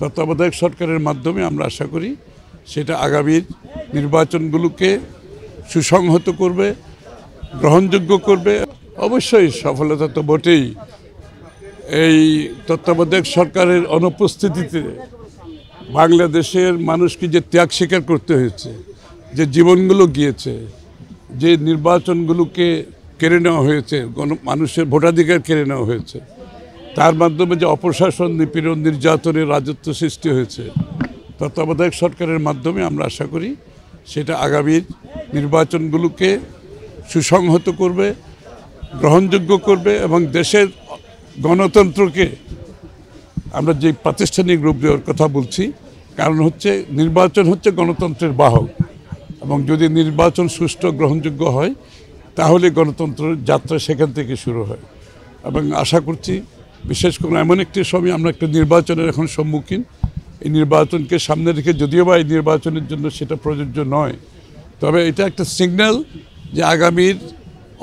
তত্ত্বাবধায়ক সরকারের মাধ্যমে আমরা আশা করি সেটা আগামীর নির্বাচনগুলোকে সুসংহত করবে, গ্রহণযোগ্য করবে। অবশ্যই সফলতা তো বটেই। এই তত্ত্বাবধায়ক সরকারের অনুপস্থিতিতে বাংলাদেশের মানুষকে যে ত্যাগ স্বীকার করতে হয়েছে, যে জীবনগুলো গিয়েছে, যে নির্বাচনগুলোকে কেড়ে নেওয়া হয়েছে, মানুষের ভোটাধিকার কেড়ে নেওয়া হয়েছে, তার মাধ্যমে যে অপশাসন, নিপীড়ন, নির্যাতনের রাজত্ব সৃষ্টি হয়েছে, তত্ত্বাবধায়ক সরকারের মাধ্যমে আমরা আশা করি সেটা আগামীর নির্বাচনগুলোকে সুসংহত করবে, গ্রহণযোগ্য করবে এবং দেশের গণতন্ত্রকে আমরা যে প্রাতিষ্ঠানিক রূপ দেওয়ার কথা বলছি, কারণ হচ্ছে নির্বাচন হচ্ছে গণতন্ত্রের বাহক এবং যদি নির্বাচন সুষ্ঠু গ্রহণযোগ্য হয় তাহলে গণতন্ত্রের যাত্রা সেখান থেকে শুরু হয়। এবং আশা করছি বিশেষ করে এমন একটি সময় আমরা একটা নির্বাচনের এখন সম্মুখীন, এই নির্বাচনকে সামনে রেখে যদিও বা এই নির্বাচনের জন্য সেটা প্রযোজ্য নয়, তবে এটা একটা সিগন্যাল যে আগামীর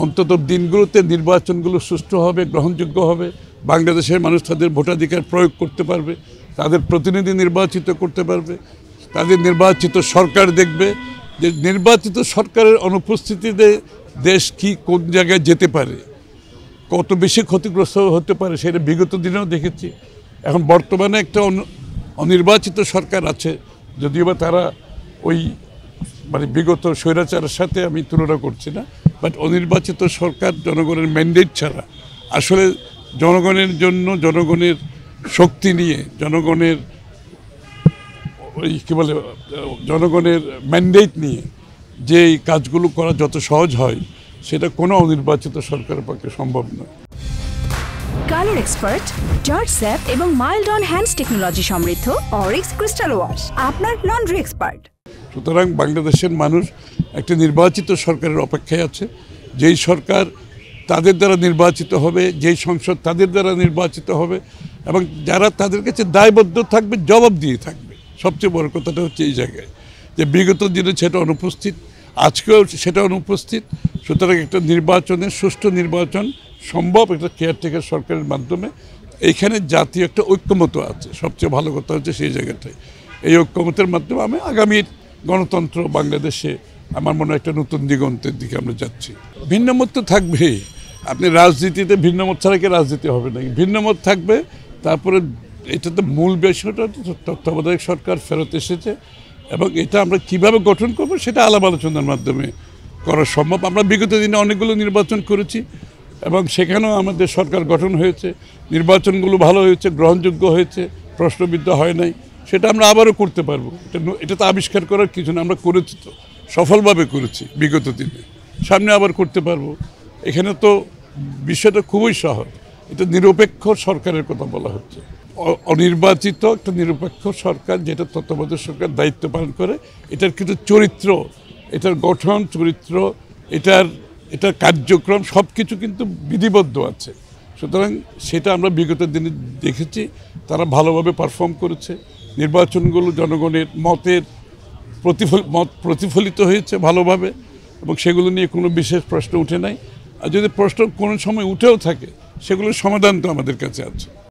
অন্তত দিনগুলোতে নির্বাচনগুলো সুষ্ঠু হবে, গ্রহণযোগ্য হবে, বাংলাদেশের মানুষ তাদের ভোটাধিকার প্রয়োগ করতে পারবে, তাদের প্রতিনিধি নির্বাচিত করতে পারবে, তাদের নির্বাচিত সরকার দেখবে যে নির্বাচিত সরকারের অনুপস্থিতিতে দেশ কি কোন জায়গায় যেতে পারে, কত বেশি ক্ষতিগ্রস্ত হতে পারে সেটা বিগত দিনেও দেখেছি। এখন বর্তমানে একটা অনির্বাচিত সরকার আছে, যদিও বা তারা ওই বিগত স্বৈরাচারের সাথে আমি তুলনা করছি না, বাট অনির্বাচিত সরকার জনগণের ম্যান্ডেট ছাড়া আসলে জনগণের জন্য, জনগণের শক্তি নিয়ে, জনগণের জনগণের ম্যান্ডেট নিয়ে যে কাজগুলো করা যত সহজ হয় সেটা কোনো অনির্বাচিত সরকারের পক্ষে সম্ভব নয়। কালার এক্সপার্ট, জর্জ স্যাপ এবং মাইল্ড অন হ্যান্ডস টেকনোলজি সমৃদ্ধ অরিক্স ক্রিস্টাল ওয়াশ আপনার লন্ড্রি এক্সপার্ট। সুতরাং বাংলাদেশের মানুষ একটা নির্বাচিত সরকারের অপেক্ষায় আছে, যেই সরকার তাদের দ্বারা নির্বাচিত হবে, যেই সংসদ তাদের দ্বারা নির্বাচিত হবে এবং যারা তাদের কাছে দায়বদ্ধ থাকবে, জবাব দিয়ে থাকবে। সবচেয়ে বড় কথাটা হচ্ছে এই জায়গায় যে বিগত দিনে সেটা অনুপস্থিত, আজকেও সেটা অনুপস্থিত। সুতরাং একটা নির্বাচনের সুষ্ঠু নির্বাচন সম্ভব একটা কেয়ারটেকার সরকারের মাধ্যমে। এইখানে জাতীয় একটা ঐক্যমত আছে, সবচেয়ে ভালো কথা হচ্ছে সেই জায়গাটায়। এই ঐক্যমতের মাধ্যমে আমি আগামীর গণতন্ত্র বাংলাদেশে আমার মনে হয় একটা নতুন দিগন্তের দিকে আমরা যাচ্ছি। ভিন্নমত তো থাকবেই, আপনি রাজনীতিতে ভিন্নমত ছাড়া কি রাজনীতি হবে নাকি? ভিন্নমত থাকবে। তারপরে এটা তো মূল বিষয়টা তত্ত্বাবধায়ক সরকার ফেরত এসেছে এবং এটা আমরা কিভাবে গঠন করব সেটা আলাপ আলোচনার মাধ্যমে করা সম্ভব। আমরা বিগত দিনে অনেকগুলো নির্বাচন করেছি এবং সেখানেও আমাদের সরকার গঠন হয়েছে, নির্বাচনগুলো ভালো হয়েছে, গ্রহণযোগ্য হয়েছে, প্রশ্নবিদ্ধ হয় নাই। সেটা আমরা আবারও করতে পারবো। এটা তো আবিষ্কার করার কিছু না, আমরা করেছি, তো সফলভাবে করেছি বিগত দিনে, সামনে আবার করতে পারবো। এখানে তো বিষয়টা খুবই সহজ, এটা নিরপেক্ষ সরকারের কথা বলা হচ্ছে। অনির্বাচিত একটা নিরপেক্ষ সরকার যেটা তত্ত্বাবধায়ক সরকার দায়িত্ব পালন করে, এটার কিন্তু চরিত্র, এটার গঠন, চরিত্র, এটার কার্যক্রম সব কিছু কিন্তু বিধিবদ্ধ আছে। সুতরাং সেটা আমরা বিগত দিনে দেখেছি, তারা ভালোভাবে পারফর্ম করেছে। নির্বাচনগুলো জনগণের মত প্রতিফলিত হয়েছে ভালোভাবে এবং সেগুলো নিয়ে কোনো বিশেষ প্রশ্ন উঠে নাই। আর যদি প্রশ্ন কোনো সময় উঠেও থাকে সেগুলোর সমাধান তো আমাদের কাছে আছে।